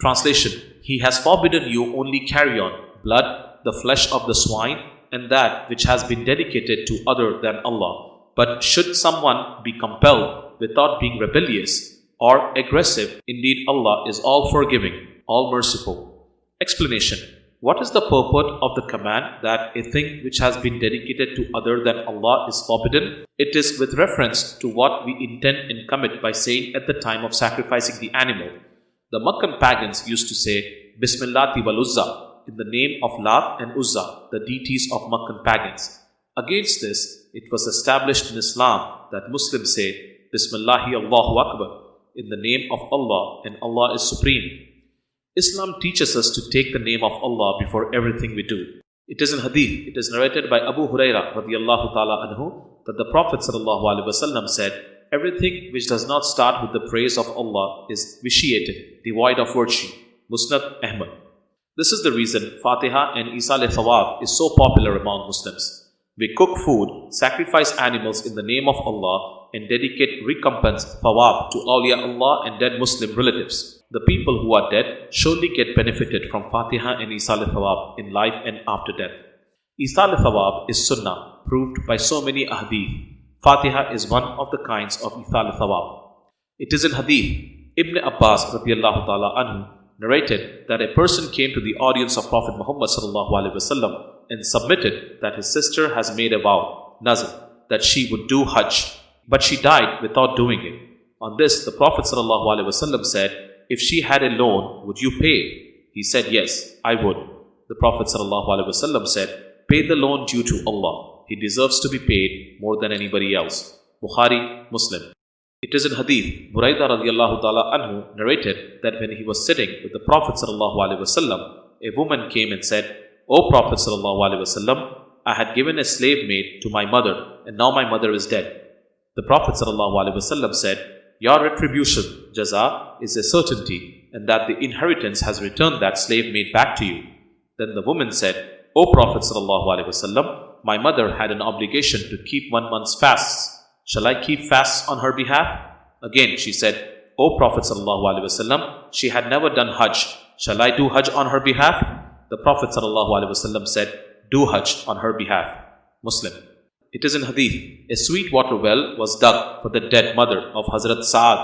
Translation. He has forbidden you only carrion, blood, the flesh of the swine, and that which has been dedicated to other than Allah. But should someone be compelled without being rebellious or aggressive, indeed Allah is all forgiving, all merciful. Explanation. What is the purport of the command that a thing which has been dedicated to other than Allah is forbidden? It is with reference to what we intend and commit by saying at the time of sacrificing the animal. The Meccan pagans used to say, Bismillati wal Uzza, in the name of Lat and Uzza, the deities of Meccan pagans. Against this, it was established in Islam that Muslims say, Bismillahi Allahu Akbar, in the name of Allah, and Allah is supreme. Islam teaches us to take the name of Allah before everything we do. It is in hadith, it is narrated by Abu Huraira radiyallahu ta'ala anhu, that the Prophet sallallahu alaihi wasallam said, everything which does not start with the praise of Allah is vitiated, devoid of virtue. Musnad Ahmad. This is the reason Fatiha and Isal Thawab is so popular among Muslims. We cook food, sacrifice animals in the name of Allah, and dedicate recompense Thawab to awliya Allah and dead Muslim relatives. The people who are dead surely get benefited from Fatiha and Isal Thawab in life and after death. Isal Thawab is Sunnah, proved by so many ahadith. Fatiha is one of the kinds of Isal Thawab. It is in hadith. Ibn Abbas radiyallahu ta'ala anhu narrated that a person came to the audience of Prophet Muhammad sallallahu alaihi wasallam and submitted that his sister has made a vow, nazr, that she would do Hajj, but she died without doing it. On this, the Prophet sallallahu alaihi wasallam said, if she had a loan, would you pay? He said, yes, I would. The Prophet sallallahu alaihi wasallam said, pay the loan due to Allah. He deserves to be paid more than anybody else. Bukhari, Muslim. It is in hadith, Buraidah radiallahu ta'ala anhu narrated that when he was sitting with the Prophet sallallahu alaihi wasallam, a woman came and said, O Prophet sallallahu alaihi wasallam, I had given a slave maid to my mother, and now my mother is dead. The Prophet sallallahu alaihi wasallam said, your retribution, jaza, is a certainty, and that the inheritance has returned that slave maid back to you. Then the woman said, O Prophet sallallahu alaihi wasallam, my mother had an obligation to keep 1 month's fasts. shall I keep fasts on her behalf? Again she said, O Prophet ﷺ, she had never done Hajj. Shall I do Hajj on her behalf? The Prophet ﷺ said, do Hajj on her behalf. Muslim. It is in Hadith, a sweet water well was dug for the dead mother of Hazrat Sa'ad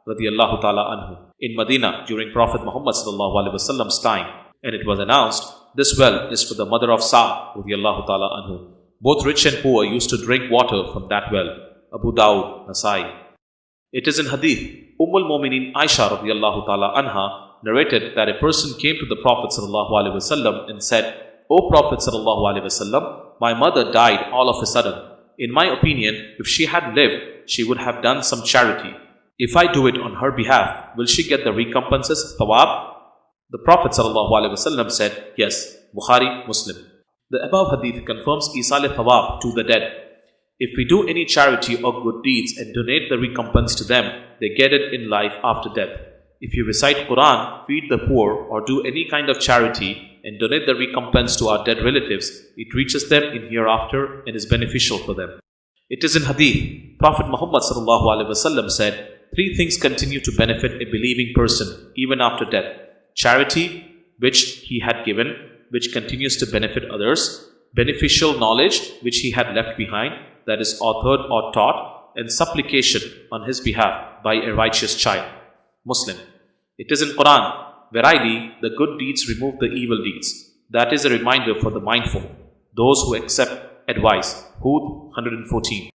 radiyallahu ta'ala anhu in Medina during Prophet Muhammad ﷺ's time, and it was announced, this well is for the mother of Sa'ad radiyallahu ta'ala anhu. Both rich and poor used to drink water from that well. Abu Dawud, Nasai. It is in Hadith, al-Mu'minin Aisha radiyallahu ta'ala anha narrated that a person came to the Prophet ﷺ and said, O Prophet ﷺ, my mother died all of a sudden. In my opinion, if she had lived, she would have done some charity. If I do it on her behalf, will she get the recompenses, thawab? The Prophet ﷺ said, yes. Bukhari, Muslim. The above hadith confirms Isal thawab to the dead. If we do any charity or good deeds and donate the recompense to them, they get it in life after death. If you recite Quran, feed the poor, or do any kind of charity and donate the recompense to our dead relatives, it reaches them in hereafter and is beneficial for them. It is in Hadith, Prophet Muhammad ﷺ said, 3 things continue to benefit a believing person even after death. Charity, which he had given, which continues to benefit others. Beneficial knowledge, which he had left behind, that is authored or taught, and supplication on his behalf by a righteous child. Muslim. It is in Quran, verily the good deeds remove the evil deeds. That is a reminder for the mindful, those who accept advice. Hud 114.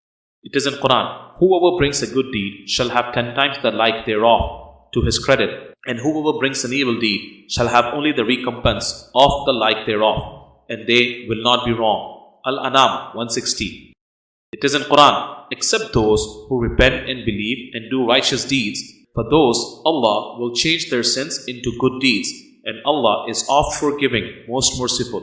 It is in Quran, whoever brings a good deed shall have 10 times the like thereof to his credit, and whoever brings an evil deed shall have only the recompense of the like thereof, and they will not be wrong. Al-An'am 160. It is in Quran, except those who repent and believe and do righteous deeds, for those Allah will change their sins into good deeds, and Allah is oft forgiving, most merciful.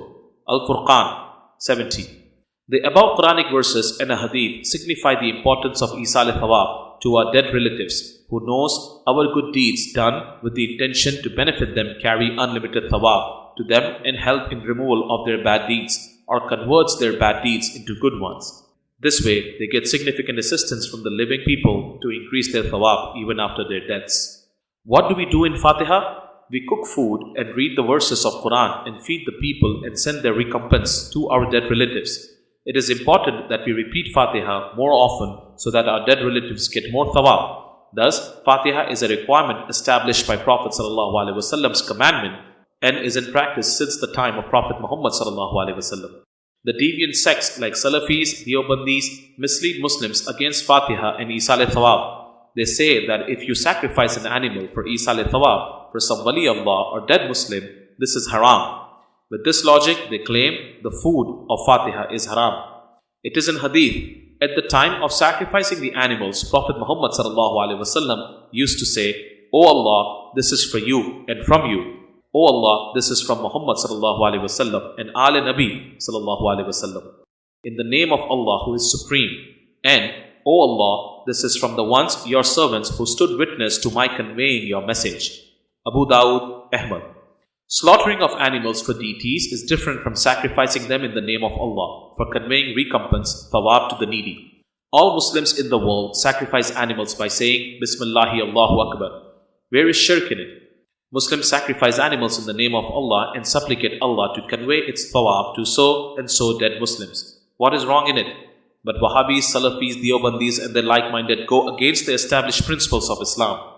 Al-Furqan 70. The above Quranic verses and a hadith signify the importance of Isal thawab to our dead relatives, who knows our good deeds done with the intention to benefit them carry unlimited thawab to them and help in removal of their bad deeds, or converts their bad deeds into good ones. This way, they get significant assistance from the living people to increase their thawab even after their deaths. What do we do in Fatiha? We cook food and read the verses of Quran and feed the people and send their recompense to our dead relatives. It is important that we repeat Fatiha more often so that our dead relatives get more thawab. Thus, Fatiha is a requirement established by Prophet ﷺ's commandment and is in practice since the time of Prophet Muhammad ﷺ. The deviant sects like Salafis, Deobandis mislead Muslims against Fatiha and Isal thawab. They say that if you sacrifice an animal for Isal thawab for some Wali Allah or dead Muslim, this is haram. With this logic, they claim the food of Fatiha is haram. It is in Hadith, at the time of sacrificing the animals, Prophet Muhammad ﷺ used to say, O Allah, this is for you and from you. O Allah, this is from Muhammad ﷺ and Ali Nabi ﷺ. In the name of Allah who is supreme. And, O Allah, this is from the ones, your servants, who stood witness to my conveying your message. Abu Dawud, Ahmad. Slaughtering of animals for deities is different from sacrificing them in the name of Allah for conveying recompense, thawab to the needy. All Muslims in the world sacrifice animals by saying Bismillahi Allahu Akbar. Where is shirk in it? Muslims sacrifice animals in the name of Allah and supplicate Allah to convey its thawab to so and so dead Muslims. What is wrong in it? But Wahhabis, Salafis, Deobandis and their like-minded go against the established principles of Islam.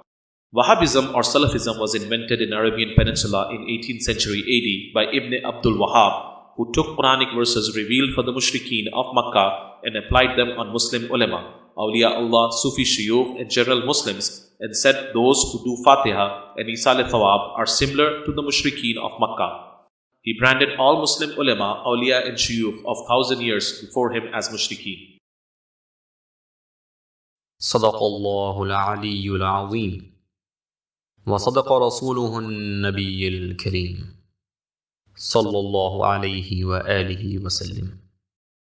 Wahhabism or Salafism was invented in Arabian Peninsula in 18th century AD by Ibn Abdul Wahhab, who took Quranic verses revealed for the mushrikeen of Makkah and applied them on Muslim ulama, awliya Allah, Sufi shuyukh and general Muslims, and said those who do Fatiha and Isal thawab are similar to the mushrikeen of Makkah. He branded all Muslim ulama, awliya and shuyukh of 1,000 years before him as mushrikeen. صدق الله العلي العظيم وصدق رسوله النبي الكريم صلى الله عليه وآله وسلم.